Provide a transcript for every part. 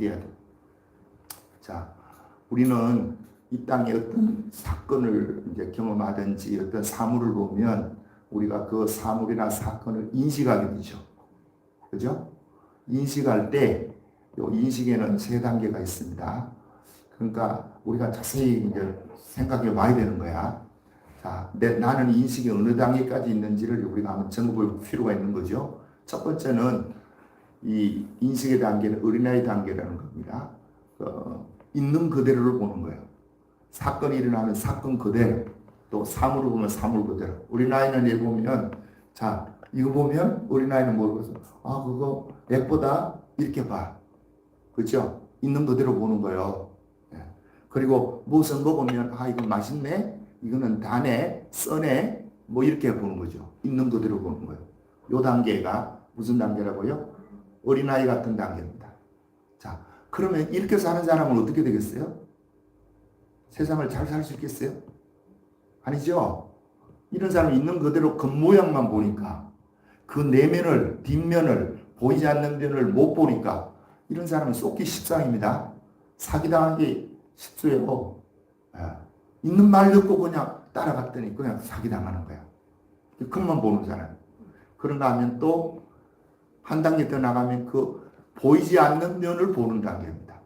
돼야 돼. 자, 우리는 이 땅에 어떤 사건을 이제 경험하든지 어떤 사물을 보면 우리가 그 사물이나 사건을 인식하게 되죠. 그죠? 인식할 때, 이 인식에는 세 단계가 있습니다. 그러니까 우리가 자세히 이제 생각해 봐야 되는 거야. 자, 나는 인식이 어느 단계까지 있는지를 우리가 한번 점검해 볼 필요가 있는 거죠. 첫 번째는 이 인식의 단계는 어린아이 단계라는 겁니다. 있는 그대로를 보는 거예요. 사건이 일어나면 사건 그대로, 또 사물을 보면 사물 그대로. 어린아이는 예를 보면, 자, 이거 보면 어린아이는 모르겠어. 아, 그거 예쁘다. 이렇게 봐. 그죠? 있는 그대로 보는 거예요. 그리고 무엇을 먹으면, 아, 이거 맛있네? 이거는 다네? 써네? 뭐 이렇게 보는 거죠. 있는 그대로 보는 거예요. 요 단계가 무슨 단계라고요? 어린아이 같은 단계입니다. 자, 그러면 이렇게 사는 사람은 어떻게 되겠어요? 세상을 잘 살 수 있겠어요? 아니죠? 이런 사람이 있는 그대로 겉모양만 보니까 그 내면을, 뒷면을, 보이지 않는 면을 못 보니까 이런 사람은 속기 십상입니다. 사기당하기 쉽어요. 있는 말 듣고 그냥 따라갔더니 그냥 사기당하는 거야. 그것만 보는 사람. 그런가 하면 또 한 단계 더 나가면 그 보이지 않는 면을 보는 단계입니다.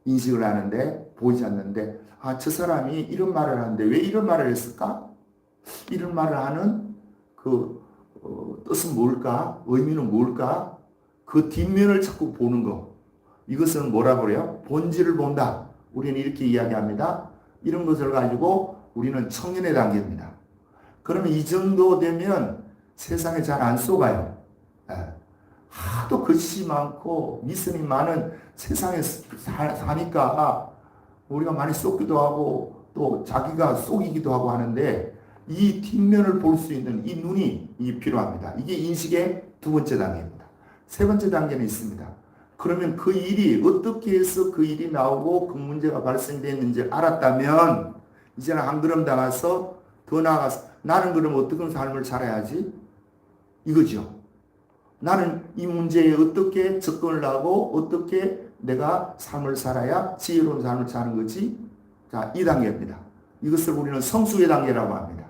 인식을 하는데 보이지 않는데 아, 저 사람이 이런 말을 하는데 왜 이런 말을 했을까? 이런 말을 하는 그 뜻은 뭘까? 의미는 뭘까? 그 뒷면을 자꾸 보는 거. 이것은 뭐라고 그래요? 본질을 본다. 우리는 이렇게 이야기합니다. 이런 것을 가지고 우리는 청년의 단계입니다. 그러면 이 정도 되면 세상에 잘 안 속아요. 하도 거짓이 많고 미선이 많은 세상에 사니까 우리가 많이 속기도 하고 또 자기가 속이기도 하고 하는데 이 뒷면을 볼 수 있는 이 눈이 필요합니다. 이게 인식의 두 번째 단계입니다. 세 번째 단계는 있습니다. 그러면 그 일이 어떻게 해서 그 일이 나오고 그 문제가 발생됐는지 알았다면 이제는 한 걸음 나가서 더 나아가서 나는 그럼 어떤 삶을 살아야지? 이거죠. 나는 이 문제에 어떻게 접근을 하고 어떻게 내가 삶을 살아야 지혜로운 삶을 사는 거지? 자, 이 단계입니다. 이것을 우리는 성숙의 단계라고 합니다.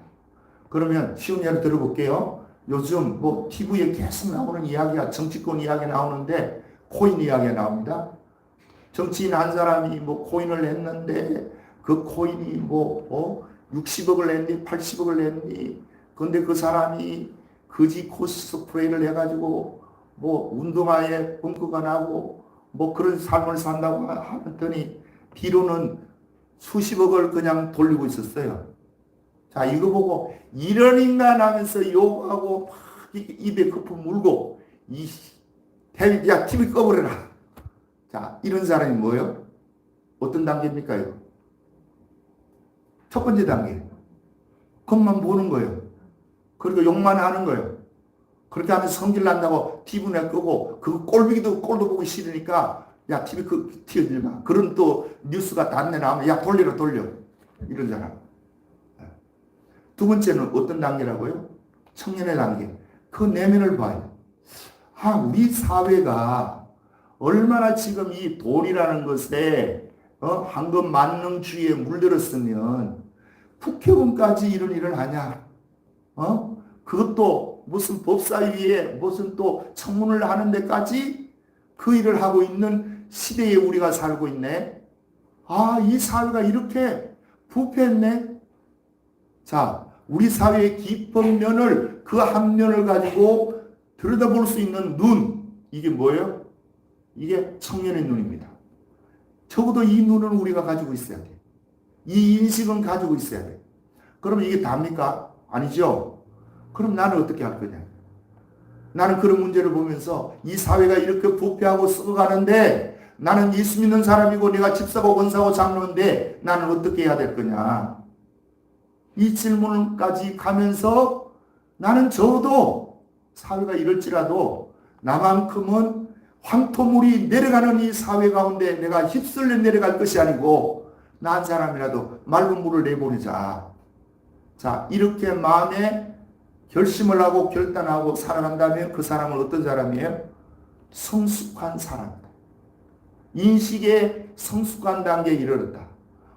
그러면 쉬운 예를 들어볼게요. 요즘 뭐 TV에 계속 나오는 이야기가 정치권 이야기 나오는데 코인 이야기가 나옵니다. 정치인 한 사람이 뭐 코인을 냈는데 그 코인이 뭐 60억을 냈니 80억을 냈니 근데 그 사람이 거지 코스프레이를 해가지고 뭐 운동화에 벙커가 나고 뭐 그런 삶을 산다고 하더니 뒤로는 수십억을 그냥 돌리고 있었어요. 자, 이거 보고 이런 인간 하면서 욕하고 막 입에 거품 물고 야 TV 꺼버려라. 자, 이런 사람이 뭐예요? 어떤 단계입니까? 이거? 첫 번째 단계. 그것만 보는 거예요. 그리고 욕만 하는 거예요. 그렇게 하면 성질 난다고 TV나 끄고 그 꼴도 보기 싫으니까 야 TV 튀어들지 마. 그런 또 뉴스가 단내 나오면 야 돌려 이런 사람. 두 번째는 어떤 단계라고요? 청년의 단계. 그 내면을 봐요. 아, 우리 사회가 얼마나 지금 이 돈이라는 것에 황금 만능주의에 물들었으면 국회의원까지 이런 일을 하냐? 그것도 무슨 법사위에 무슨 또 청문을 하는 데까지 그 일을 하고 있는 시대에 우리가 살고 있네. 아, 이 사회가 이렇게 부패했네. 자, 우리 사회의 깊은 면을 그 한 면을 가지고 들여다볼 수 있는 눈. 이게 뭐예요? 이게 청년의 눈입니다. 적어도 이 눈은 우리가 가지고 있어야 돼. 이 인식은 가지고 있어야 돼. 그러면 이게 답니까? 아니죠. 그럼 나는 어떻게 할 거냐? 나는 그런 문제를 보면서 이 사회가 이렇게 부패하고 썩어가는데 나는 예수 믿는 사람이고 내가 집사고 권사고 장로인데 나는 어떻게 해야 될 거냐? 이 질문까지 가면서 나는 적어도 사회가 이럴지라도 나만큼은 황토물이 내려가는 이 사회 가운데 내가 휩쓸려 내려갈 것이 아니고 나 한 사람이라도 맑은 물을 내보내자. 자, 이렇게 마음에 결심을 하고 결단하고 살아간다면 그 사람은 어떤 사람이에요? 성숙한 사람이다. 인식의 성숙한 단계에 이르렀다.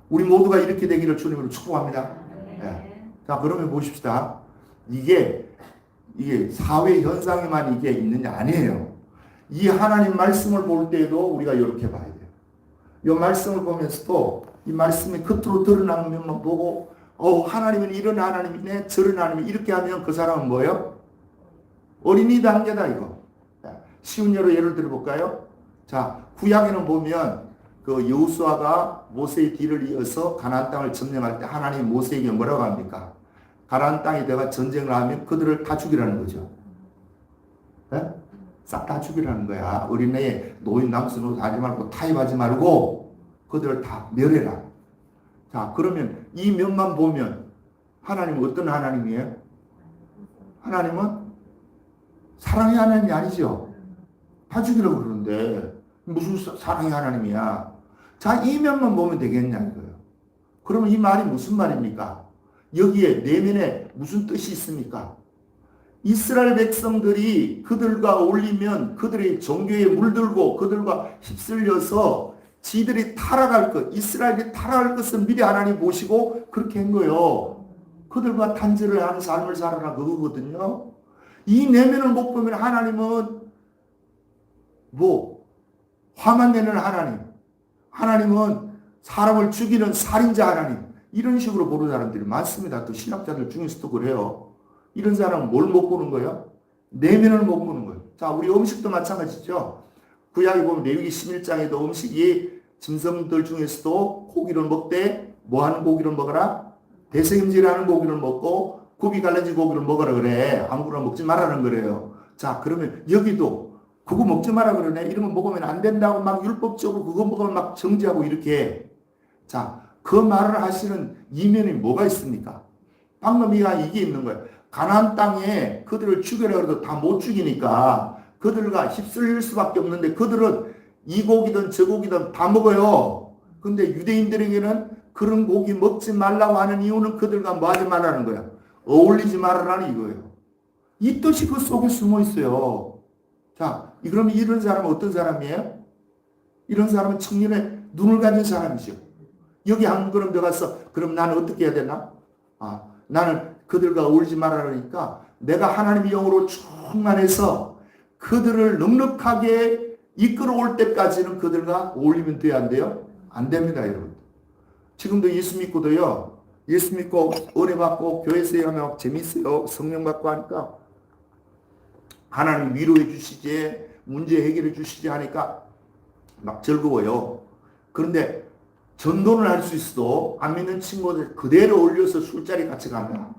우리 모두가 이렇게 되기를 주님으로 축복합니다. 네. 자, 그러면 보십시다. 이게 사회 현상에만 이게 있느냐? 아니에요. 이 하나님 말씀을 볼 때에도 우리가 이렇게 봐야 돼요. 이 말씀을 보면서도 이 말씀이 겉으로 드러나는 면만 보고 하나님은 이런 하나님이네 저런 하나님이 이렇게 하면 그 사람은 뭐예요? 어린이 단계다 이거. 쉬운 예를 들어볼까요? 자, 구약에는 보면 그 여호수아가 모세의 뒤를 이어서 가나안 땅을 점령할 때 하나님이 모세에게 뭐라고 합니까? 가나안 땅에 내가 전쟁을 하면 그들을 다 죽이라는 거죠. 네? 싹 다 죽이라는 거야. 어린애에 노인 남순으로 하지 말고 타협하지 말고 그들을 다 멸해라. 자, 그러면 이 면만 보면 하나님은 어떤 하나님이에요? 하나님은 사랑의 하나님이 아니죠. 다 죽이라고 그러는데 무슨 사랑의 하나님이야. 자, 이 면만 보면 되겠냐 이거예요. 그러면 이 말이 무슨 말입니까? 여기에 내면에 무슨 뜻이 있습니까? 이스라엘 백성들이 그들과 어울리면 그들의 종교에 물들고 그들과 휩쓸려서 지들이 타락할 것, 이스라엘이 타락할 것을 미리 하나님 보시고 그렇게 한 거예요. 그들과 단절을 하는 삶을 살아라 그거거든요. 이 내면을 못 보면 하나님은 화만 내는 하나님, 하나님은 사람을 죽이는 살인자 하나님, 이런 식으로 보는 사람들이 많습니다. 또 신학자들 중에서도 그래요. 이런 사람은 뭘 못 보는 거예요? 내면을 못 보는 거예요. 자, 우리 음식도 마찬가지죠. 구약에 보면 레위기 11장에도 음식이 짐승들 중에서도 고기를 먹되 뭐 하는 고기를 먹어라? 대세김질하는 고기를 먹고 굽이 갈라진 고기를 먹으라 그래. 아무거나 먹지 말라는 거래요. 자, 그러면 여기도 그거 먹지 마라 그러네. 이런 거 먹으면 안 된다고 막 율법적으로 그거 먹으면 막 정지하고 이렇게. 자, 그 말을 하시는 이면이 뭐가 있습니까? 방금 이게 있는 거예요. 가나안 땅에 그들을 죽여라 그래도 다 못 죽이니까 그들과 휩쓸릴 수밖에 없는데 그들은 이 고기든 저 고기든 다 먹어요. 근데 유대인들에게는 그런 고기 먹지 말라고 하는 이유는 그들과 뭐 하지 말라는 거야. 어울리지 말라는 이거예요. 이 뜻이 그 속에 숨어 있어요. 자, 그러면 이런 사람은 어떤 사람이에요? 이런 사람은 청년의 눈을 가진 사람이죠. 여기 한 걸음 들어가서 그럼 나는 어떻게 해야 되나? 나는 그들과 어울리지 말라니까 내가 하나님의 영으로 충만해서 그들을 넉넉하게 이끌어올 때까지는 그들과 어울리면 돼야 안 돼요? 안 됩니다, 여러분. 지금도 예수 믿고도요. 예수 믿고 은혜 받고 교회에서 일하면 재밌어요. 성령 받고 하니까 하나님 위로해 주시지 문제 해결해 주시지 하니까 막 즐거워요. 그런데 전도를 할 수 있어도 안 믿는 친구들 그대로 올려서 술자리 같이 가면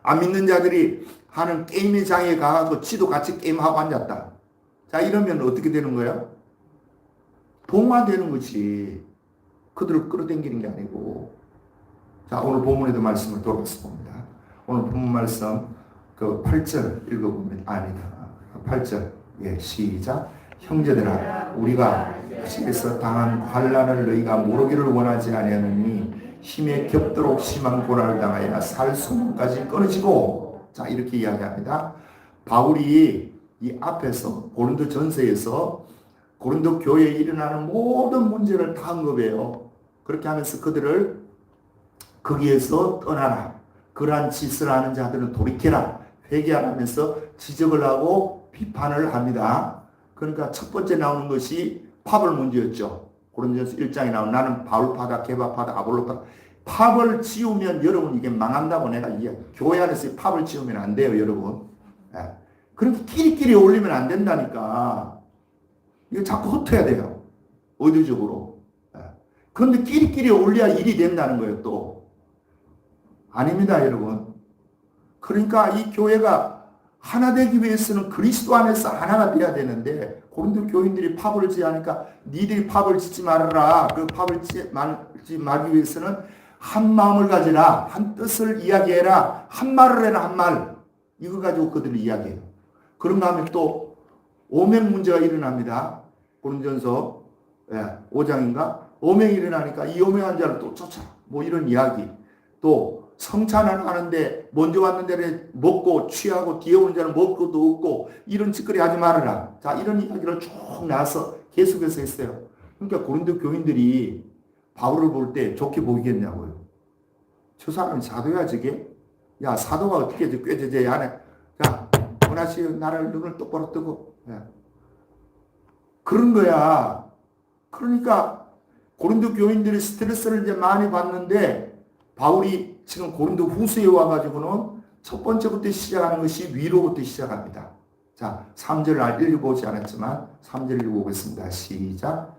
안 믿는 자들이 하는 게임의 장에 가서 지도 같이 게임하고 앉았다. 자, 이러면 어떻게 되는 거야? 동화되는 거지. 그들을 끌어당기는 게 아니고. 자, 오늘 본문에도 말씀을 돌아서 봅니다. 오늘 본문 말씀 그 8절 읽어보면 아니다. 8절 시작. 형제들아 우리가 시에서 당한 환난을 너희가 모르기를 원하지 아니하느니 힘에 겹도록 심한 고난을 당하여 살 소문까지 끊어지고. 자, 이렇게 이야기합니다. 바울이 이 앞에서 고린도 전서에서 고린도 교회에 일어나는 모든 문제를 다 언급해요. 그렇게 하면서 그들을 거기에서 떠나라. 그러한 짓을 하는 자들은 돌이켜라. 회개하라면서 지적을 하고 비판을 합니다. 그러니까 첫 번째 나오는 것이 파벌 문제였죠. 고린도전서 1장에 나오는 나는 바울파다 게바파다 아볼로파다. 팝을 지우면 여러분 이게 망한다고 내가 교회 안에서 팝을 지우면 안 돼요, 여러분. 그렇게 끼리끼리 올리면 안 된다니까. 이거 자꾸 흩어야 돼요. 의도적으로. 그런데 끼리끼리 올려야 일이 된다는 거예요, 또. 아닙니다, 여러분. 그러니까 이 교회가 하나 되기 위해서는 그리스도 안에서 하나가 돼야 되는데 고린도 교인들이 팝을 지으니까 니들이 팝을 짓지 말아라. 그 팝을 짓지 말기 위해서는 한 마음을 가지라. 한 뜻을 이야기해라. 한 말을 해라. 한 말. 이거 가지고 그들이 이야기해요. 그런가 하면 또 오맹 문제가 일어납니다. 고린도전서 5장인가? 오맹이 일어나니까 이 오맹한 자를 또 쫓아. 뭐 이런 이야기. 또 성찬을 하는데 먼저 왔는 데를 먹고 취하고 뒤에 오는 자는 먹고도 없고 이런 짓거리 하지 말아라. 자, 이런 이야기를 쭉 나서 계속해서 했어요. 그러니까 고린도 교인들이 바울을 볼 때 좋게 보이겠냐고요. 저 사람이 사도야 저게? 야 사도가 어떻게 꾀죄죄 안에 자 원하시 나를 눈을 똑바로 뜨고 그런 거야. 그러니까 고린도 교인들이 스트레스를 이제 많이 받는데 바울이 지금 고린도 후서에 와가지고는 첫 번째부터 시작하는 것이 위로부터 시작합니다. 자, 3절을 읽어보지 않았지만 3절 읽어보겠습니다. 시작.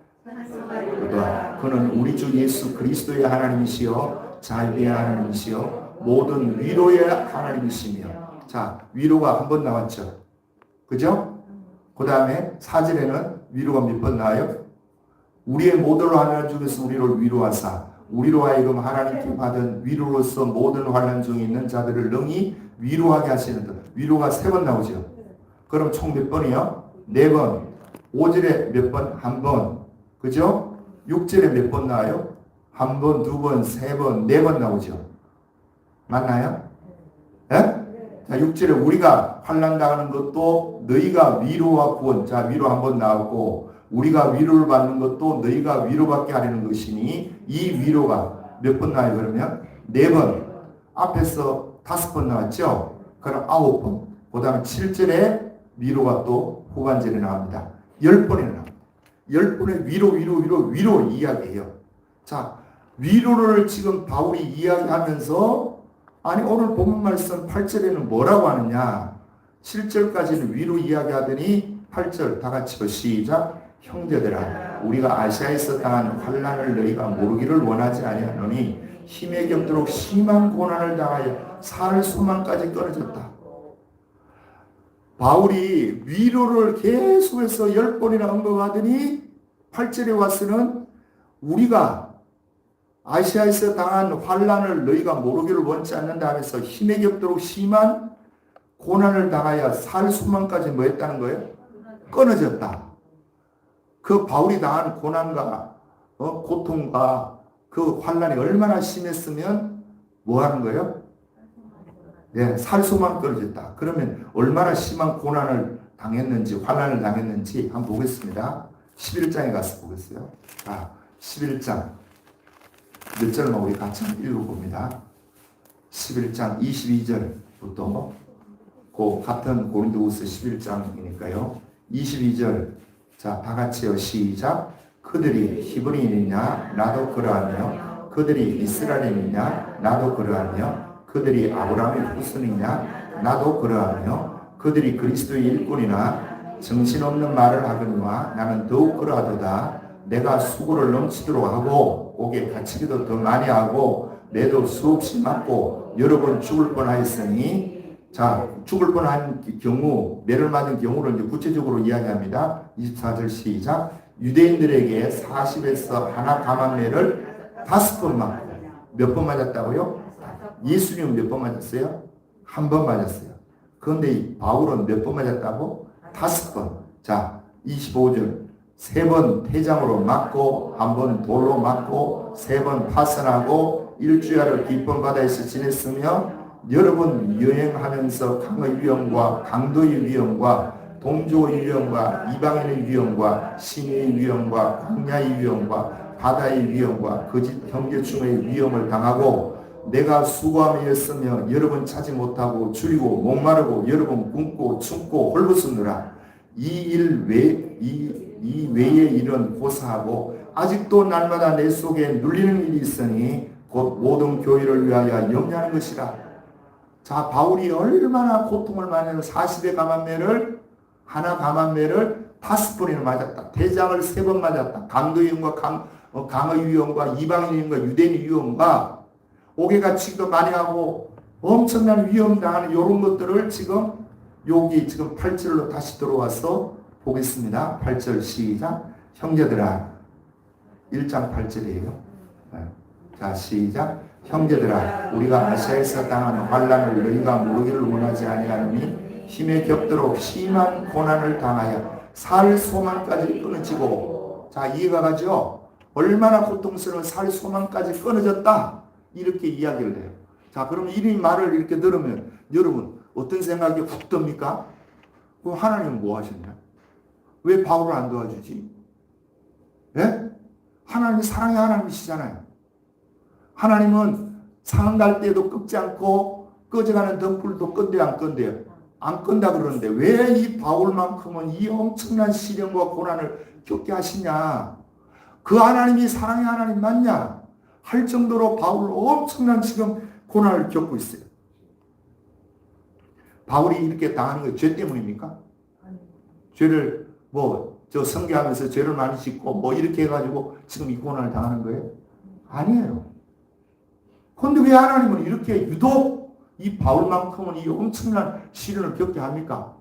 그는 우리 주 예수 그리스도의 하나님이시여 자유의 하나님이시여 모든 위로의 하나님이시며 자, 위로가 한 번 나왔죠. 그죠? 그 다음에 4절에는 위로가 몇 번 나와요? 우리의 모든 환난 중에서 우리를 위로하사 우리로 하여금 하나님께 받은 위로로서 모든 환난 중에 있는 자들을 능히 위로하게 하시는 것. 위로가 3번 나오죠. 그럼 총 몇 번이요? 4번. 5절에 몇 번? 1번. 그죠? 6절에 몇 번 나와요? 1번, 2번, 3번, 4번 나오죠. 맞나요? 예? 자, 6절에 우리가 환난 당하는 것도 너희가 위로와 구원. 자, 위로 1번 나왔고 우리가 위로를 받는 것도 너희가 위로받게 하려는 것이니 이 위로가 몇 번 나와요? 그러면 4번. 앞에서 5번 나왔죠? 그럼 9번. 그 다음에 7절에 위로가 또 후반절에 나옵니다. 10번이나 나옵니다. 10번의 위로 이야기해요. 자, 위로를 지금 바울이 이야기하면서 아니 오늘 본문 말씀 8절에는 뭐라고 하느냐 7절까지는 위로 이야기하더니 8절 다 같이 시작. 형제들아 우리가 아시아에서 당한 환난을 너희가 모르기를 원하지 아니하노니 힘에 겹도록 심한 고난을 당하여 살 소망까지 끊어졌다. 바울이 위로를 계속해서 10번이나 언급하더니 8절에 와서는 우리가 아시아에서 당한 환난을 너희가 모르기를 원치 않는다 하면서 힘에 겹도록 심한 고난을 당하여 살 소망까지 뭐 했다는 거예요? 끊어졌다. 그 바울이 당한 고난과 고통과 그 환난이 얼마나 심했으면 뭐 하는 거예요? 네, 살 소망 끊어졌다. 그러면 얼마나 심한 고난을 당했는지 환난을 당했는지 한번 보겠습니다. 11장에 가서 보겠어요. 자, 11장 몇 절만 우리 같이 읽어봅니다. 11장 22절부터 그 같은 고린도후서 11장이니까요. 22절 자, 다 같이요. 시작. 그들이 히브리인이냐 나도 그러하며 그들이 이스라엘인이냐 나도 그러하며 그들이 아브라함의 후손이냐 나도 그러하며 그들이 그리스도의 일꾼이나 정신없는 말을 하거니와 나는 더욱 그러하도다. 내가 수고를 넘치도록 하고 옥에 갇히기도 더 많이 하고 매도 수없이 맞고 여러 번 죽을 뻔하였으니 자 죽을 뻔한 경우 매를 맞은 경우를 이제 구체적으로 이야기합니다. 24절 시작. 유대인들에게 40에서 하나 감한매를 5번 맞고 몇 번 맞았다고요? 예수님은 몇 번 맞았어요? 1번 맞았어요. 그런데 바울은 몇 번 맞았다고? 5번. 자 25절 3번 태장으로 맞고 1번 돌로 맞고 3번 파선하고 일주일을 깊은 바다에서 지냈으며 여러 번 여행하면서 강의 위험과 강도의 위험과 동조의 위험과 이방인의 위험과 신의 위험과 광야의 위험과 바다의 위험과 거짓 형제충의 위험을 당하고 내가 수고함이었으며 여러 번 차지 못하고 줄이고 목마르고 여러 번 굶고 춥고 헐벗었느라 이 외의 일은 고사하고 아직도 날마다 내 속에 눌리는 일이 있으니 곧 모든 교회를 위하여 염려하는 것이라. 자, 바울이 얼마나 고통을 많이 해서 40의 감한매를 하나 감한매를 5번이나 맞았다. 대장을 3번 맞았다. 강도의 위험과 강의 위험과 이방인의 위험과 유대인의 위험과 옥에 갇히기도 많이 하고 엄청난 위험 당하는 이런 것들을 지금 여기 지금 8절로 다시 들어와서 보겠습니다. 8절 시작. 형제들아 1장 8절이에요. 자 시작. 형제들아 우리가 아시아에서 당하는 환난을 너희가 모르기를 원하지 아니하노니 힘에 겹도록 심한 고난을 당하여 살 소망까지 끊어지고 자 이해가 가죠? 얼마나 고통스러운 살 소망까지 끊어졌다 이렇게 이야기를 해요. 자 그러면 이 말을 이렇게 들으면 여러분 어떤 생각이 훅 듭니까? 그럼 하나님은 뭐 하셨냐? 왜 바울을 안 도와주지? 하나님이 사랑의 하나님이시잖아요. 하나님은 상한 갈 때도 끄지 않고 꺼져가는 등불도 끈대요, 안 끈대요? 안 끈다 그러는데 왜 이 바울만큼은 이 엄청난 시련과 고난을 겪게 하시냐? 그 하나님이 사랑의 하나님 맞냐? 할 정도로 바울 엄청난 지금 고난을 겪고 있어요. 바울이 이렇게 당하는 게 죄 때문입니까? 죄를 선교하면서 죄를 많이 짓고 이렇게 해가지고 지금 이 고난을 당하는 거예요? 아니에요. 그런데 왜 하나님은 이렇게 유독 이 바울만큼은 이 엄청난 시련을 겪게 합니까?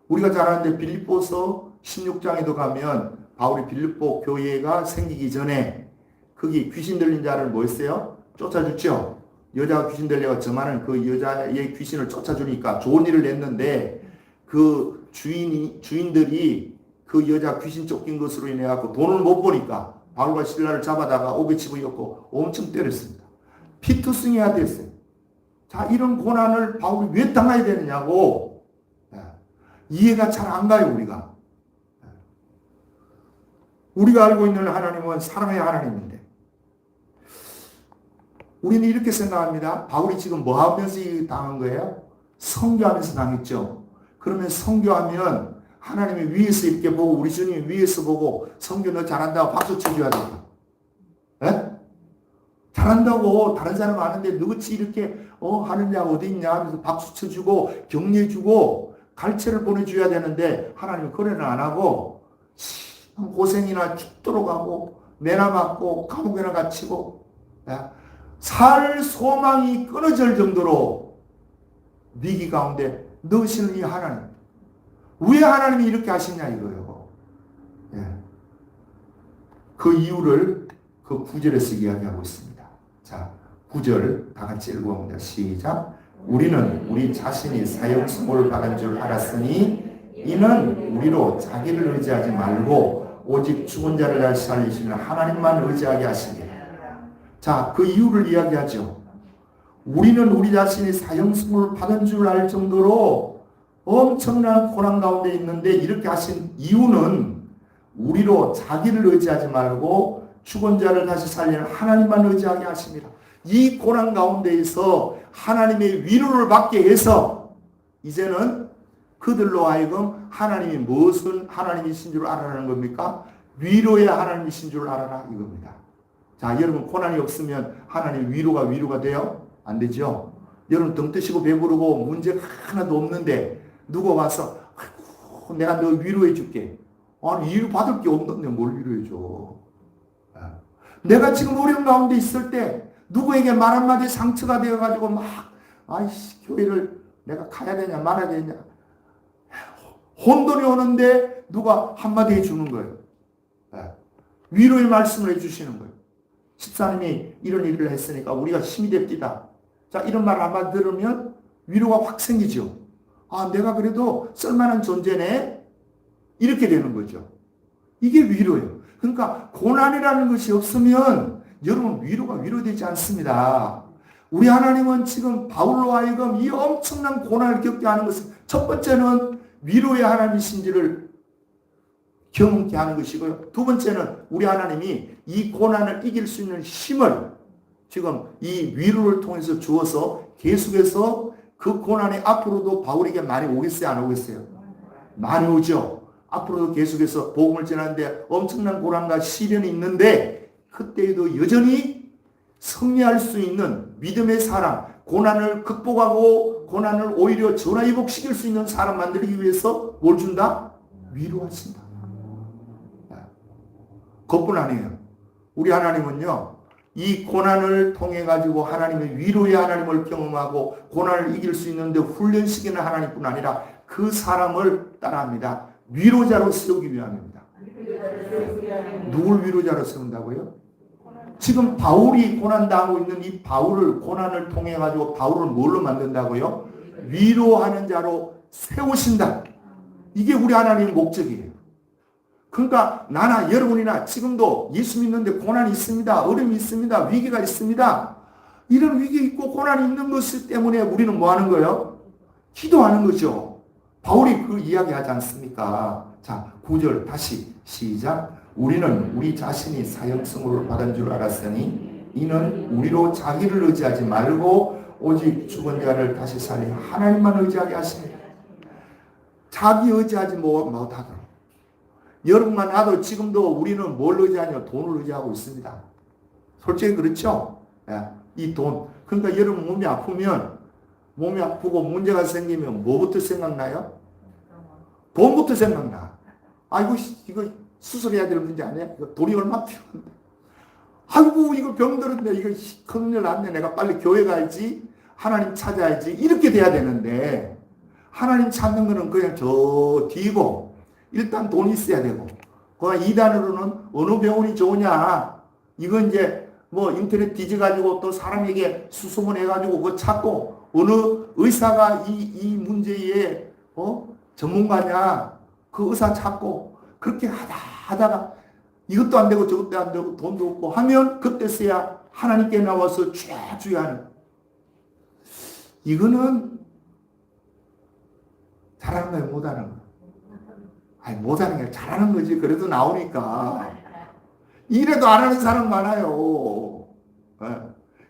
우리가 잘 아는데 빌립보서 16장에도 가면 바울이 빌립보 교회가 생기기 전에 거기 귀신 들린 자를 뭐 했어요? 쫓아줬죠. 여자가 귀신 들려가 점하는 그 여자의 귀신을 쫓아주니까 좋은 일을 냈는데 그 주인들이 그 여자 귀신 쫓긴 것으로 인해 갖고 돈을 못 보니까 바울과 실라를 잡아다가 옥에 집어넣고 엄청 때렸습니다. 피투성해야 됐어요. 자, 이런 고난을 바울이 왜 당해야 되느냐고 이해가 잘 안 가요, 우리가. 우리가 알고 있는 하나님은 사랑의 하나님인데 우리는 이렇게 생각합니다. 바울이 지금 뭐 하면서 당한 거예요? 선교하면서 당했죠. 그러면 선교하면 하나님이 위에서 이렇게 보고 우리 주님이 위에서 보고 선교 너 잘한다고 박수 쳐줘야 돼요. 예? 잘한다고 다른 사람 아는데 너같이 이렇게 하는 자가 어디 있냐 하면서 박수 쳐주고 격려해주고 갈채를 보내줘야 되는데 하나님은 그래는 안 하고 고생이나 죽도록 하고 매나 맞고 감옥에나 갇히고 살 소망이 끊어질 정도로 위기 가운데 넣으시는 이 하나님. 왜 하나님이 이렇게 하시냐 이거예요. 그 이유를 그 9절에서 이야기하고 있습니다. 자, 9절 다 같이 읽어봅니다. 시작. 우리는 우리 자신이 사형수고를 받은 줄 알았으니 이는 우리로 자기를 의지하지 말고 오직 죽은 자를 다시 살리시는 하나님만 의지하게 하시게. 자, 그 이유를 이야기하죠. 우리는 우리 자신이 사형수고를 받은 줄 알 정도로 엄청난 고난 가운데 있는데 이렇게 하신 이유는 우리로 자기를 의지하지 말고 죽은 자를 다시 살리는 하나님만 의지하게 하십니다. 이 고난 가운데에서 하나님의 위로를 받게 해서 이제는 그들로 하여금 하나님이 무슨 하나님이신 줄 알아라는 겁니까? 위로의 하나님이신 줄 알아라 이겁니다. 자, 여러분 고난이 없으면 하나님 위로가 돼요? 안 되죠? 여러분 등 뜨시고 배부르고 문제가 하나도 없는데 누가 와서 아이고 내가 너 위로해 줄게. 아니 위로 받을 게 없는데 뭘 위로해 줘. 내가 지금 어려운 가운데 있을 때 누구에게 말 한마디 상처가 되어가지고 막 아이씨 교회를 내가 가야 되냐 말아야 되냐 혼돈이 오는데 누가 한마디 해주는 거예요. 위로의 말씀을 해주시는 거예요. 집사님이 이런 일을 했으니까 우리가 힘이 됩디다. 자, 이런 말 한마디 들으면 위로가 확 생기죠. 아, 내가 그래도 쓸만한 존재네. 이렇게 되는 거죠. 이게 위로예요. 그러니까 고난이라는 것이 없으면 여러분 위로가 위로되지 않습니다. 우리 하나님은 지금 바울로 하여금 이 엄청난 고난을 겪게 하는 것은 첫 번째는 위로의 하나님이신지를 경험케 하는 것이고요. 두 번째는 우리 하나님이 이 고난을 이길 수 있는 힘을 지금 이 위로를 통해서 주어서 계속해서 그 고난이 앞으로도 바울에게 많이 오겠어요? 안 오겠어요? 많이 오죠. 앞으로도 계속해서 복음을 전하는데 엄청난 고난과 시련이 있는데 그때에도 여전히 승리할 수 있는 믿음의 사람, 고난을 극복하고 고난을 오히려 전화위복시킬 수 있는 사람 만들기 위해서 뭘 준다? 위로하신다. 그뿐 아니에요. 우리 하나님은요, 이 고난을 통해 가지고 하나님의 위로의 하나님을 경험하고 고난을 이길 수 있는데 훈련시키는 하나님뿐 아니라 그 사람을 따라합니다. 위로자로 세우기 위함입니다. 누굴 위로자로 세운다고요? 지금 바울이 고난당하고 있는 이 바울을 고난을 통해 가지고 바울을 뭘로 만든다고요? 위로하는 자로 세우신다. 이게 우리 하나님의 목적이에요. 그러니까 나나 여러분이나 지금도 예수 믿는데 고난이 있습니다. 어려움이 있습니다. 위기가 있습니다. 이런 위기 있고 고난이 있는 것 때문에 우리는 뭐 하는 거예요? 기도하는 거죠. 바울이 그 이야기 하지 않습니까? 자, 9절 다시 시작. 우리는 우리 자신이 사형성으로 받은 줄 알았으니 이는 우리로 자기를 의지하지 말고 오직 죽은 자를 다시 살린 하나님만 의지하게 하십니다. 자기 의지하지 못하도록. 여러분과 나도 지금도 우리는 뭘 의지하냐? 돈을 의지하고 있습니다. 솔직히 그렇죠? 이 돈. 그러니까 여러분 몸이 아프고 문제가 생기면 뭐부터 생각나요? 돈부터 생각나. 아이고 이거 수술해야 될 문제 아니야? 이거 돈이 얼마 필요한데. 아이고 이거 병들었네. 이거 큰일 났네. 내가 빨리 교회 가야지. 하나님 찾아야지. 이렇게 돼야 되는데 하나님 찾는 거는 그냥 저 뒤고 일단 돈이 있어야 되고 그다음 2단으로는 어느 병원이 좋으냐. 이건 이제 뭐 인터넷 뒤져가지고 또 사람에게 수소문해가지고 그거 찾고 어느 의사가 이 문제에 전문가냐 그 의사 찾고 그렇게 하다가 이것도 안 되고 저것도 안 되고 돈도 없고 하면 그때서야 하나님께 나와서 주야하는 이거는 잘하는 거예요 못하는 거예요? 아니 못하는 게 잘하는 거지. 그래도 나오니까 이래도 안 하는 사람 많아요.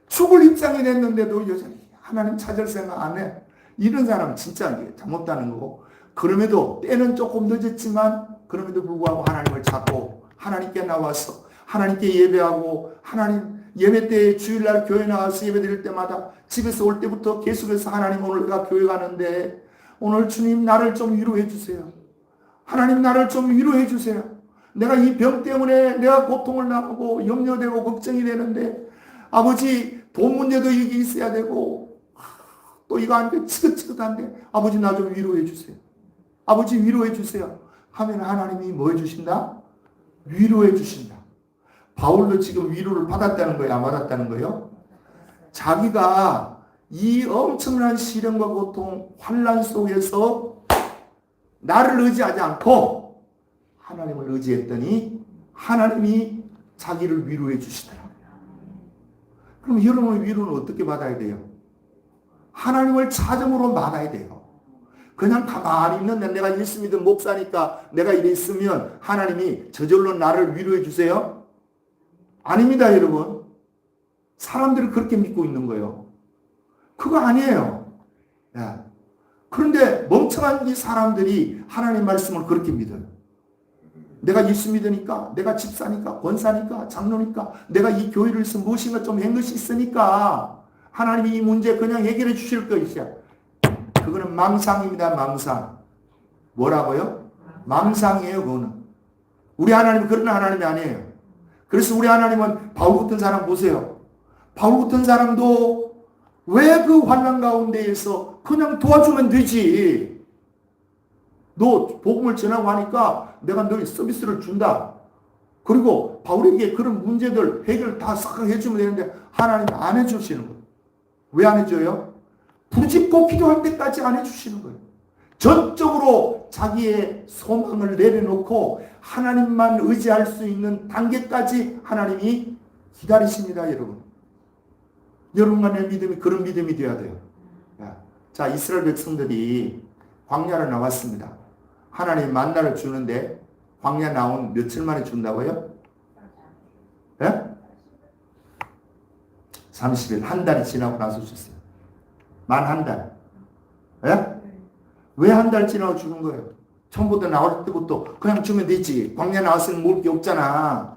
죽을 입장이 됐는데도 여전히 하나님 찾을 생각 안 해. 이런 사람은 진짜 잘못다는 거고 그럼에도 때는 조금 늦었지만 그럼에도 불구하고 하나님을 찾고 하나님께 나와서 하나님께 예배하고 하나님 예배 때 주일날 교회 나와서 예배 드릴 때마다 집에서 올 때부터 계속해서 하나님 오늘 내가 교회 가는데 오늘 주님 나를 좀 위로해 주세요. 하나님 나를 좀 위로해 주세요. 내가 이 병 때문에 내가 고통을 당하고 염려되고 걱정이 되는데 아버지 돈 문제도 이게 있어야 되고 또 이거 하니까 지긋지긋한데 아버지 나 좀 위로해 주세요. 아버지 위로해 주세요. 하면 하나님이 뭐 해주신다? 위로해 주신다. 바울도 지금 위로를 받았다는 거예요? 안 받았다는 거예요? 자기가 이 엄청난 시련과 고통, 환난 속에서 나를 의지하지 않고 하나님을 의지했더니 하나님이 자기를 위로해 주시더라고요. 그럼 여러분의 위로는 어떻게 받아야 돼요? 하나님을 찾음으로 받아야 돼요. 그냥 가만히 있는데 내가 예수 믿은 목사니까 내가 이래 있으면 하나님이 저절로 나를 위로해 주세요? 아닙니다, 여러분. 사람들이 그렇게 믿고 있는 거예요. 그거 아니에요. 그런데 멍청한 이 사람들이 하나님 말씀을 그렇게 믿어요. 내가 예수 믿으니까, 내가 집사니까, 권사니까, 장로니까, 내가 이 교회를 해서 무엇인가 좀 한 것이 있으니까 하나님이 이 문제 그냥 해결해 주실 것이야. 그거는 망상입니다. 망상. 뭐라고요? 망상이에요. 그거는. 우리 하나님은 그런 하나님이 아니에요. 그래서 우리 하나님은 바울 같은 사람 보세요. 바울 같은 사람도 왜 그 환난 가운데에서 그냥 도와주면 되지. 너 복음을 전하고 하니까 내가 너희 서비스를 준다. 그리고 바울에게 그런 문제들 해결 다 싹 해주면 되는데 하나님 안 해주시는 거예요. 왜 안 해줘요? 부르짖고 기도할 때까지 안 해주시는 거예요. 전적으로 자기의 소망을 내려놓고 하나님만 의지할 수 있는 단계까지 하나님이 기다리십니다, 여러분. 여러분과 내 믿음이 그런 믿음이 되어야 돼요. 자, 이스라엘 백성들이 광야를 나왔습니다. 하나님 만나를 주는데 광야 나온 며칠 만에 준다고요? 30일, 한 달이 지나고 나서 줬어요. 만 한 달. 왜 한 달 지나고 주는 거예요? 처음부터 나올 때부터 그냥 주면 되지. 광야 나왔으면 먹을 게 없잖아.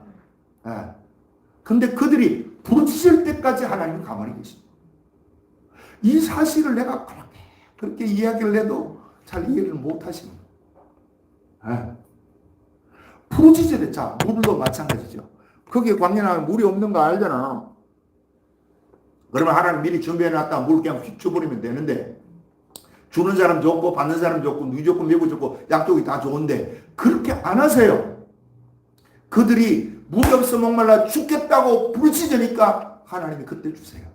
근데 그들이 부르짖을 때까지 하나님은 가만히 계십니다. 이 사실을 내가 그렇게 이야기를 해도 잘 이해를 못 하시는 거예요. 부르짖을 때, 자, 물도 마찬가지죠. 거기에 광야 나면 물이 없는 거 알잖아. 그러면 하나님 미리 준비해놨다 물 그냥 휙 줘버리면 되는데 주는 사람 좋고 받는 사람 좋고 누이 좋고 매부 좋고 양쪽이 다 좋은데 그렇게 안 하세요. 그들이 물이 없어 목말라 죽겠다고 부르짖으니까 하나님이 그때 주세요.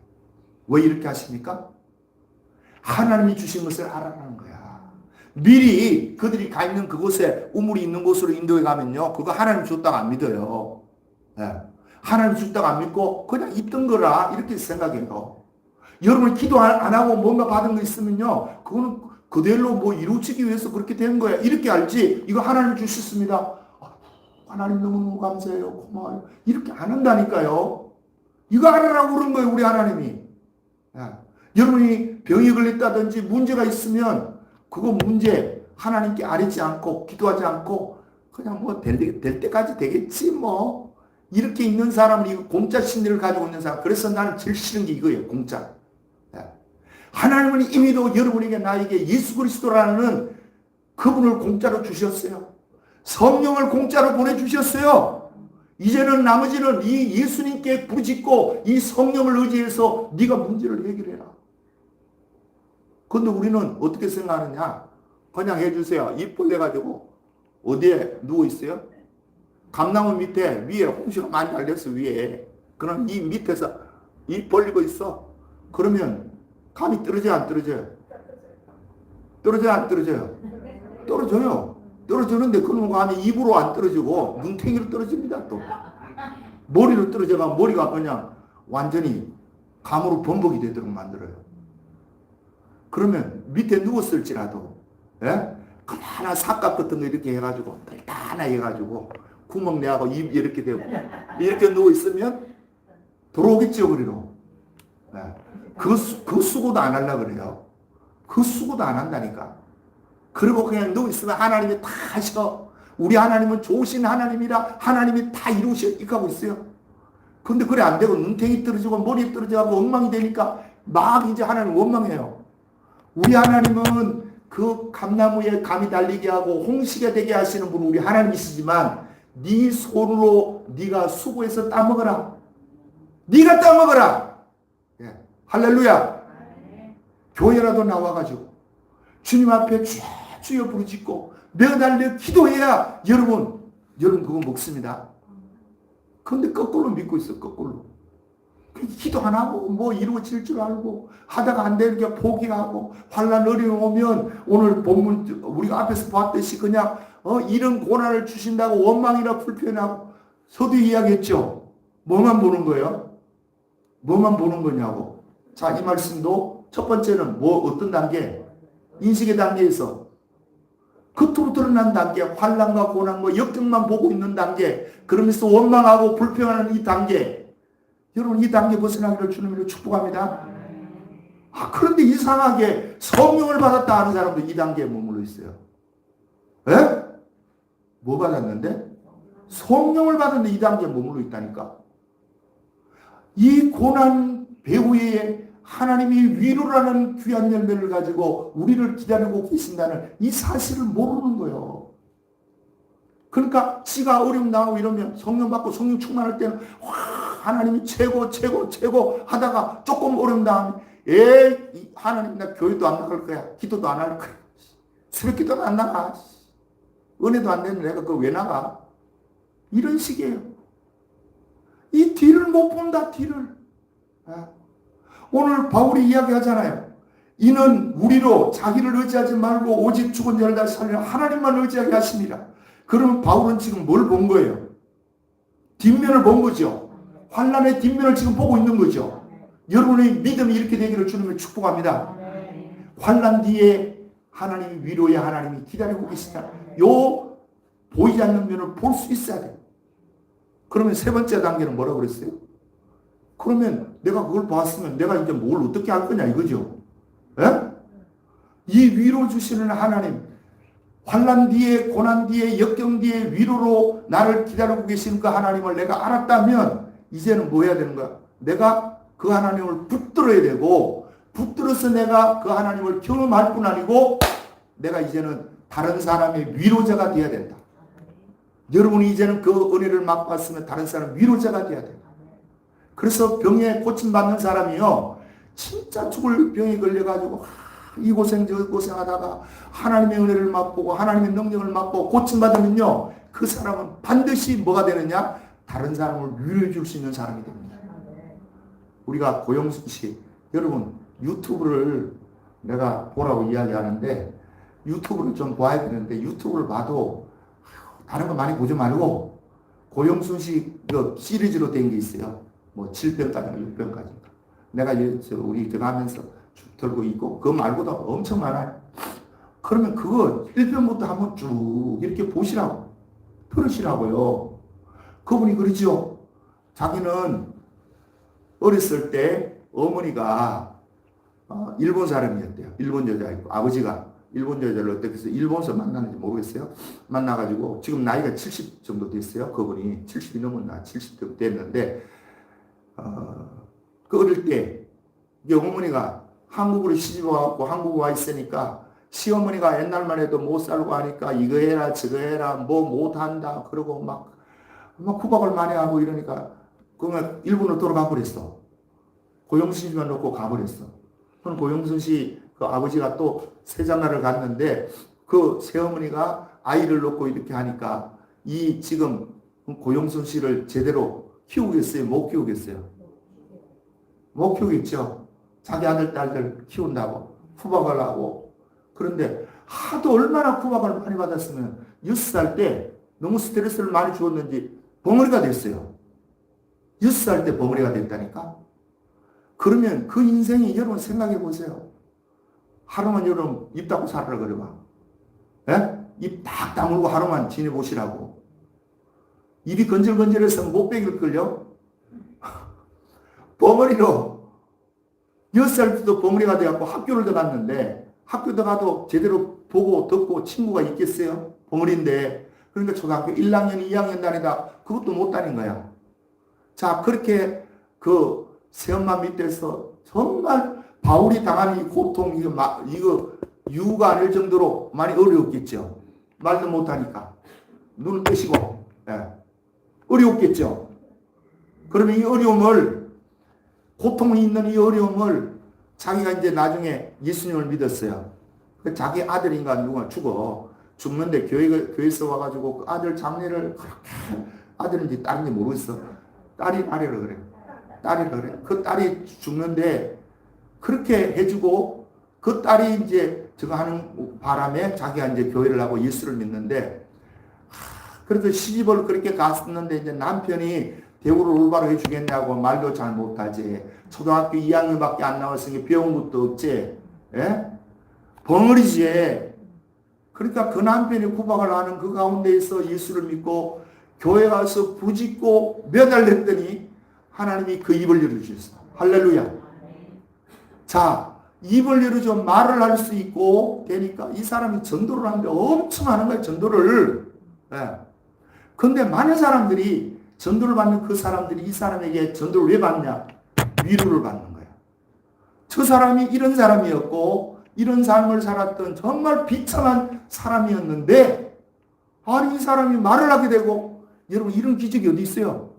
왜 이렇게 하십니까? 하나님이 주신 것을 알아라는 거야. 미리 그들이 가 있는 그곳에 우물이 있는 곳으로 인도해 가면요 그거 하나님 줬다고 안 믿어요. 하나님 줬다고 안 믿고 그냥 있던 거라 이렇게 생각해요. 여러분 기도 안 하고 뭔가 받은 거 있으면요 그거는 그대로 뭐 이루어지기 위해서 그렇게 된 거야 이렇게 알지 이거 하나님 주셨습니다. 하나님 너무너무 감사해요. 고마워요. 이렇게 안 한다니까요. 이거 알아라고 그런 거예요. 우리 하나님이. 야, 여러분이 병이 걸렸다든지 문제가 있으면 그거 문제 하나님께 아뢰지 않고 기도하지 않고 그냥 뭐 될 때까지 되겠지 뭐. 이렇게 있는 사람은 이거 공짜 심리를 가지고 있는 사람. 그래서 나는 제일 싫은 게 이거예요. 공짜. 하나님은 이미도 여러분에게 나에게 예수 그리스도라는 그분을 공짜로 주셨어요. 성령을 공짜로 보내주셨어요. 이제는 나머지는 이 예수님께 부르짖고 이 성령을 의지해서 네가 문제를 해결해라. 그런데 우리는 어떻게 생각하느냐? 그냥 해주세요. 입 벌려가지고 어디에 누워 있어요? 감나무 밑에 위에 홍시가 많이 달렸어 위에. 그럼 이 밑에서 입 벌리고 있어. 그러면 감이 떨어져요 안 떨어져요? 떨어져요 안 떨어져요? 떨어져요. 떨어지는데 그런 감이 입으로 안 떨어지고 눈탱이로 떨어집니다. 또 머리로 떨어져가 머리가 그냥 완전히 감으로 범벅이 되도록 만들어요. 그러면 밑에 누웠을지라도 가난한 삿갓 같은 거 이렇게 해가지고 단단하게 해가지고 구멍 내하고 입 이렇게 되고 이렇게 누워 있으면 들어오겠죠 그리로. 그 수고도 안 하려고 그래요. 그 수고도 안 한다니까. 그리고 그냥 누워 있으면 하나님이 다 하셔. 우리 하나님은 좋으신 하나님이라 하나님이 다 이루셔. 이렇게 하고 있어요. 근데 그래 안 되고 눈탱이 떨어지고 머리 떨어지고 엉망이 되니까 막 이제 하나님 원망해요. 우리 하나님은 그 감나무에 감이 달리게 하고 홍시가 되게 하시는 분은 우리 하나님이시지만 네 손으로 네가 수고해서 따먹어라. 네가 따먹어라. 예. 할렐루야. 교회라도 나와가지고 주님 앞에 주여 부르짖고 매달려 기도해야 여러분 그거 먹습니다. 그런데 거꾸로 믿고 있어. 거꾸로. 기도 안 하고 뭐 이루어질 줄 알고 하다가 안 되는 게 포기하고 환난 어려움 오면 오늘 본문 우리가 앞에서 봤듯이 그냥 이런 고난을 주신다고 원망이나 불편하고 서두에 이야기했죠. 뭐만 보는 거예요? 뭐만 보는 거냐고. 자, 이 말씀도 첫 번째는 뭐 어떤 단계? 인식의 단계에서 겉으로 드러난 단계, 환난과 고난, 역경만 보고 있는 단계, 그러면서 원망하고 불평하는 이 단계. 여러분 이 단계 벗어나기를 주님으로 축복합니다. 그런데 이상하게 성령을 받았다 하는 사람도 이 단계에 머물러 있어요. 에? 뭐 받았는데? 성령을 받았는데 이 단계에 머물러 있다니까. 이 고난 배후에 하나님이 위로라는 귀한 열매를 가지고 우리를 기다리고 계신다는 이 사실을 모르는 거예요. 그러니까 지가 어려움 나오고 이러면 성령 받고 성령 충만할 때는 와 하나님이 최고 하다가 조금 어려움 나오면 하나님 나 교회도 안 나갈 거야. 기도도 안 할 거야. 새벽 기도도 안 나가. 은혜도 안 되는 내가 그거 왜 나가? 이런 식이에요. 이 뒤를 못 본다. 뒤를. 오늘 바울이 이야기하잖아요. 이는 우리로 자기를 의지하지 말고 오직 죽은 자를 다시 살리는 하나님만 의지하게 하십니다. 그러면 바울은 지금 뭘 본 거예요? 뒷면을 본 거죠. 환난의 뒷면을 지금 보고 있는 거죠. 여러분의 믿음이 이렇게 되기를 주님을 축복합니다. 환난 뒤에 하나님이 위로의 하나님이 기다리고 계시다. 요 보이지 않는 면을 볼 수 있어야 돼요. 그러면 세 번째 단계는 뭐라고 그랬어요? 그러면 내가 그걸 봤으면 내가 이제 뭘 어떻게 할 거냐 이거죠. 에? 이 위로 주시는 하나님, 환난 뒤에 고난 뒤에 역경 뒤에 위로로 나를 기다리고 계신 그 하나님을 내가 알았다면 이제는 뭐 해야 되는 거야? 내가 그 하나님을 붙들어야 되고 붙들어서 내가 그 하나님을 경험할 뿐 아니고 내가 이제는 다른 사람의 위로자가 되어야 된다. 여러분이 이제는 그 은혜를 맛봤으면 다른 사람 위로자가 되어야 된다. 그래서 병에 고침받는 사람이요 진짜 죽을 병에 걸려가지고 이 고생 저 고생하다가 하나님의 은혜를 맛보고 하나님의 능력을 맛보고 고침받으면요 그 사람은 반드시 뭐가 되느냐? 다른 사람을 위로해 줄 수 있는 사람이 됩니다. 우리가 고영순 씨 여러분 유튜브를 내가 보라고 이야기하는데 유튜브를 좀 봐야 되는데 유튜브를 봐도 다른 거 많이 보지 말고 고영순 씨 그 시리즈로 된 게 있어요. 뭐 7편까지 6편까지 내가 우리 저거 하면서 쭉 들고 있고 그거 말고도 엄청 많아요. 그러면 그거 1편부터 한번 쭉 이렇게 보시라고. 들으시라고요. 그분이 그러죠. 자기는 어렸을 때 어머니가 일본 사람이었대요. 일본 여자였고 아버지가 일본 여자를 어떻게 해서 일본에서 만났는지 모르겠어요. 만나가지고 지금 나이가 70 정도 됐어요. 그분이 70이 넘었나 70 정도 됐는데 그 어릴 때 어머니가 한국으로 시집 와갖고 한국 와 있으니까 시어머니가 옛날만 해도 못 살고 하니까 이거 해라 저거 해라 뭐 못한다 그러고 막 구박을 많이 하고 이러니까 그러면 일본으로 돌아가 버렸어. 고용순 씨만 놓고 가버렸어. 그럼 고용순 씨 그 아버지가 또 세자나를 갔는데 그 새어머니가 아이를 놓고 이렇게 하니까 이 지금 고용순 씨를 제대로 키우겠어요? 못 키우겠어요? 못 키우겠죠. 자기 아들 딸들 키운다고 후박을 하고. 그런데 하도 얼마나 후박을 많이 받았으면 6살 때 너무 스트레스를 많이 주었는지 벙어리가 됐어요. 6살 때 벙어리가 됐다니까. 그러면 그 인생이 여러분 생각해 보세요. 하루만 여러분 입 닫고 살아라 그래봐. 예? 입 딱 다물고 하루만 지내보시라고. 입이 건질건질해서 못 베길걸요? 벙어리로 6살부터 벙어리가 돼갖고 학교를 들어갔는데 학교 들어가도 제대로 보고 듣고 친구가 있겠어요? 벙어리인데. 그러니까 초등학교 1학년, 2학년 다니다 그것도 못 다닌 거야. 자, 그렇게 그 새엄마 밑에서 정말 바울이 당한 이 고통, 이거 유가 아닐 정도로 많이 어려웠겠죠. 말도 못하니까. 눈을 뜨시고. 예. 어려웠겠죠. 그러면 이 어려움을, 고통이 있는 이 어려움을 자기가 이제 나중에 예수님을 믿었어요. 자기 아들인가 누가 죽는데 교회에서 와가지고 그 아들 장례를 그렇게, 아들인지 딸인지 모르겠어. 딸이라 그래. 그 딸이 죽는데 그렇게 해주고 그 딸이 이제 저거 하는 바람에 자기가 이제 교회를 하고 예수를 믿는데 그래도 시집을 그렇게 갔었는데 이제 남편이 대우를 올바로 해주겠냐고 말도 잘 못하지. 초등학교 2학년밖에 안 나왔으니 배운 것도 없지. 예? 벙어리지. 그러니까 그 남편이 구박을 하는 그 가운데에서 예수를 믿고 교회 가서 부짓고 몇 달 됐더니 하나님이 그 입을 열어주셨어. 할렐루야. 자, 입을 열어줘 말을 할 수 있고 되니까 이 사람이 전도를 하는데 엄청 하는 거예요. 전도를. 예. 근데 많은 사람들이 전도를 받는 그 사람들이 이 사람에게 전도를 왜 받냐? 위로를 받는 거예요. 저 사람이 이런 사람이었고 이런 삶을 살았던 정말 비참한 사람이었는데 아니 이 사람이 말을 하게 되고 여러분 이런 기적이 어디 있어요?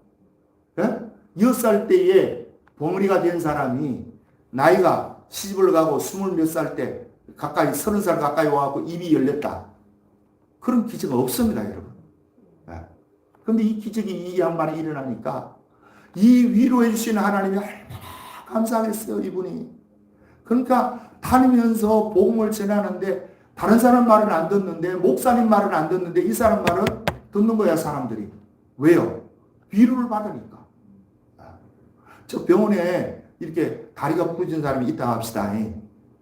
예? 6살 때에 벙어리가 된 사람이 나이가 시집을 가고 20몇 살 때 가까이 30살 가까이 와갖고 입이 열렸다. 그런 기적은 없습니다, 여러분. 그런데 이 기적이 이 양반에 일어나니까 이 위로해 주시는 하나님이 얼마나 감사하겠어요, 이분이. 그러니까 다니면서 복음을 전하는데 다른 사람 말은 안 듣는데 목사님 말은 안 듣는데 이 사람 말은 듣는 거야, 사람들이. 왜요? 위로를 받으니까. 저 병원에 이렇게 다리가 부러진 사람이 있다 합시다.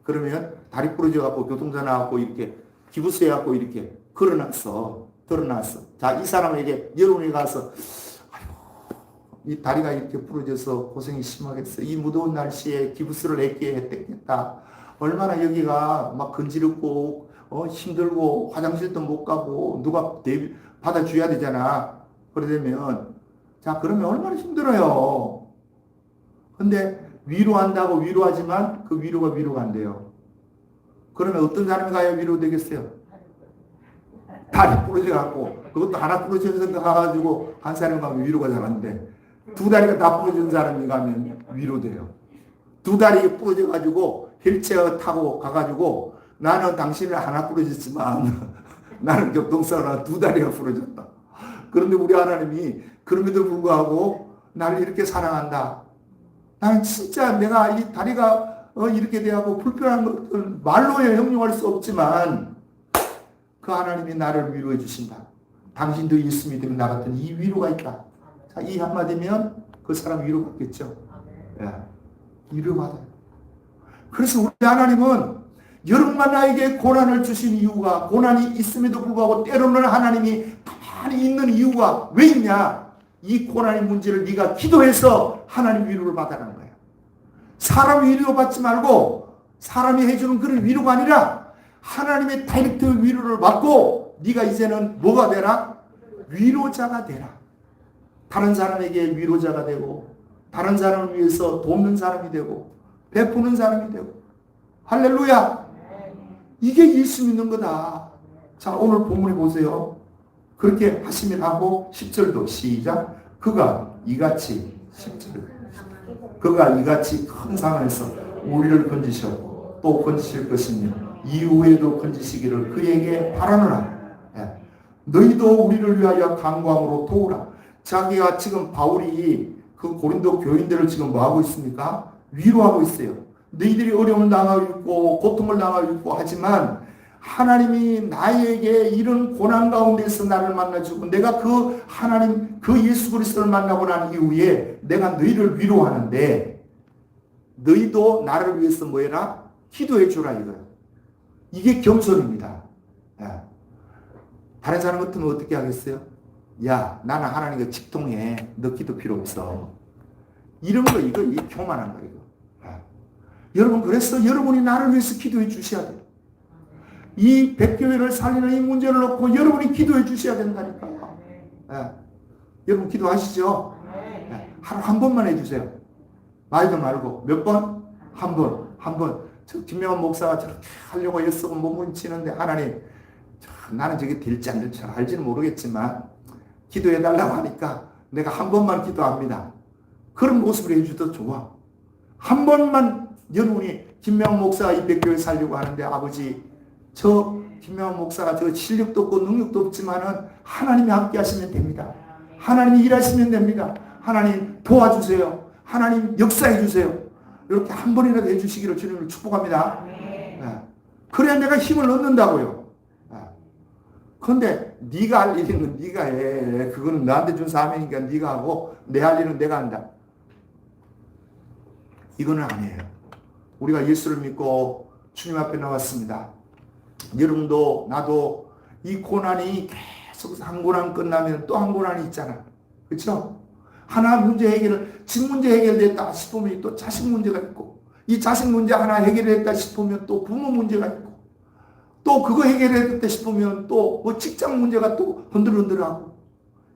그러면 다리 부러져갖고 교통사 나갖고 이렇게 기부스해갖고 이렇게 드러났어. 자, 이 사람에게 여론에 가서 이 다리가 이렇게 부러져서 고생이 심하겠어. 이 무더운 날씨에 기부스를 했게 했겠다. 얼마나 여기가 막 건지럽고 힘들고 화장실도 못 가고 누가 받아줘야 되잖아. 그러면 자, 그러면 얼마나 힘들어요. 근데 위로한다고 위로하지만 그 위로가 안 돼요. 그러면 어떤 사람이 가야 위로되겠어요? 다리 부러져갖고 그것도 하나 부러져서 가가지고 한 사람이 가면 위로가 잘 안 돼. 두 다리가 다 부러진 사람이 가면 위로돼요. 두 다리 부러져가지고 휠체어 타고 가가지고 나는 당신을 하나 부러졌지만 나는 교통사고로 두 다리가 부러졌다. 그런데 우리 하나님이 그럼에도 불구하고 나를 이렇게 사랑한다. 나는 진짜 내가 이 다리가 이렇게 돼하고 불편한 것들 말로에 형용할 수 없지만 그 하나님이 나를 위로해 주신다. 당신도 예수 믿으면 나 같은 이 위로가 있다. 자, 이 한마디면 그 사람 위로받겠죠. 예, 위로받아요. 그래서 우리 하나님은 여러분만 나에게 고난을 주신 이유가 고난이 있음에도 불구하고 때로는 하나님이 많이 있는 이유가 왜 있냐? 이 고난의 문제를 네가 기도해서 하나님 위로를 받아라는 거야. 사람 위로 받지 말고 사람이 해주는 그런 위로가 아니라 하나님의 다이렉트 위로를 받고 네가 이제는 뭐가 되라? 위로자가 되라. 다른 사람에게 위로자가 되고 다른 사람을 위해서 돕는 사람이 되고 베푸는 사람이 되고. 할렐루야. 이게 예수 믿는 거다. 자, 오늘 본문에 보세요. 그렇게 하시면 하고 10절도 시작. 그가 이같이 10절 그가 이같이 큰 상황에서 우리를 건지셨고 또 건지실 것이며 이후에도 건지시기를 그에게 바라노라. 너희도 우리를 위하여 간구함으로 도우라. 자기가 지금 바울이 그 고린도 교인들을 지금 뭐 하고 있습니까? 위로하고 있어요. 너희들이 어려움을 당하고 있고 고통을 당하고 있고 하지만 하나님이 나에게 이런 고난 가운데서 나를 만나주고 내가 그 하나님 그 예수 그리스도를 만나고 난 이후에 내가 너희를 위로하는데 너희도 나를 위해서 뭐 해라? 기도해 주라 이거예요. 이게 겸손입니다. 다른 사람 같으면 어떻게 하겠어요? 야, 나는 하나님과 직통해. 너 기도 필요 없어. 이런 거, 이거 교만한 거, 이거. 여러분, 그래서 여러분이 나를 위해서 기도해 주셔야 돼요. 이 백교회를 살리는 이 문제를 놓고 여러분이 기도해 주셔야 된다니까. 여러분, 기도하시죠? 하루 한 번만 해주세요. 말도 말고. 몇 번? 한 번. 한 번. 저 김명환 목사가 저렇게 하려고 애쓰고 몸을 치는데 하나님, 나는 저게 될지 안 될지 알지는 모르겠지만 기도해달라고 하니까 내가 한 번만 기도합니다. 그런 모습을 해주도 좋아. 한 번만 여러분이 김명환 목사가 이 백교회 살려고 하는데 아버지 저 김명환 목사가 저 실력도 없고 능력도 없지만은 하나님이 함께 하시면 됩니다. 하나님이 일하시면 됩니다. 하나님 도와주세요. 하나님 역사해 주세요. 이렇게 한 번이라도 해주시기를 주님을 축복합니다. 그래야 내가 힘을 얻는다고요. 그런데 네가 할 일은 네가 해. 그거는 나한테 준 사명이니까 네가 하고 내 할 일은 내가 한다. 이거는 아니에요. 우리가 예수를 믿고 주님 앞에 나왔습니다. 여러분도 나도 이 고난이 계속 한 고난 끝나면 또 한 고난이 있잖아. 그렇죠? 하나 문제 해결을 집 문제 해결됐다 싶으면 또 자식 문제가 있고 이 자식 문제 하나 해결했다 싶으면 또 부모 문제가 있고 또 그거 해결했다 싶으면 또 뭐 직장 문제가 또 흔들흔들하고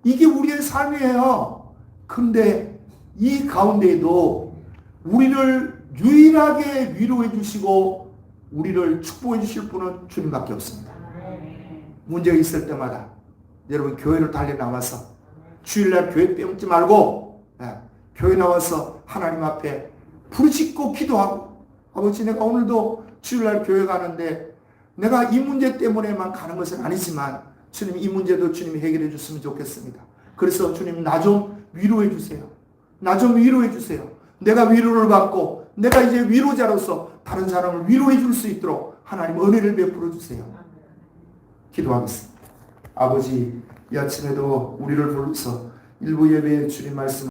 이게 우리의 삶이에요. 그런데 이 가운데에도 우리를 유일하게 위로해 주시고 우리를 축복해 주실 분은 주님밖에 없습니다. 문제가 있을 때마다 여러분 교회를 달려 나와서 주일날 교회 빼먹지 말고 교회 나와서 하나님 앞에 부르짖고 기도하고 아버지 내가 오늘도 주일날 교회 가는데 내가 이 문제 때문에만 가는 것은 아니지만 주님 이 문제도 주님이 해결해 줬으면 좋겠습니다. 그래서 주님 나 좀 위로해 주세요. 나 좀 위로해 주세요. 내가 위로를 받고 내가 이제 위로자로서 다른 사람을 위로해 줄 수 있도록 하나님 은혜를 베풀어 주세요. 기도하겠습니다. 아버지 이 아침에도 우리를 불러서 일부 예배에 주님 말씀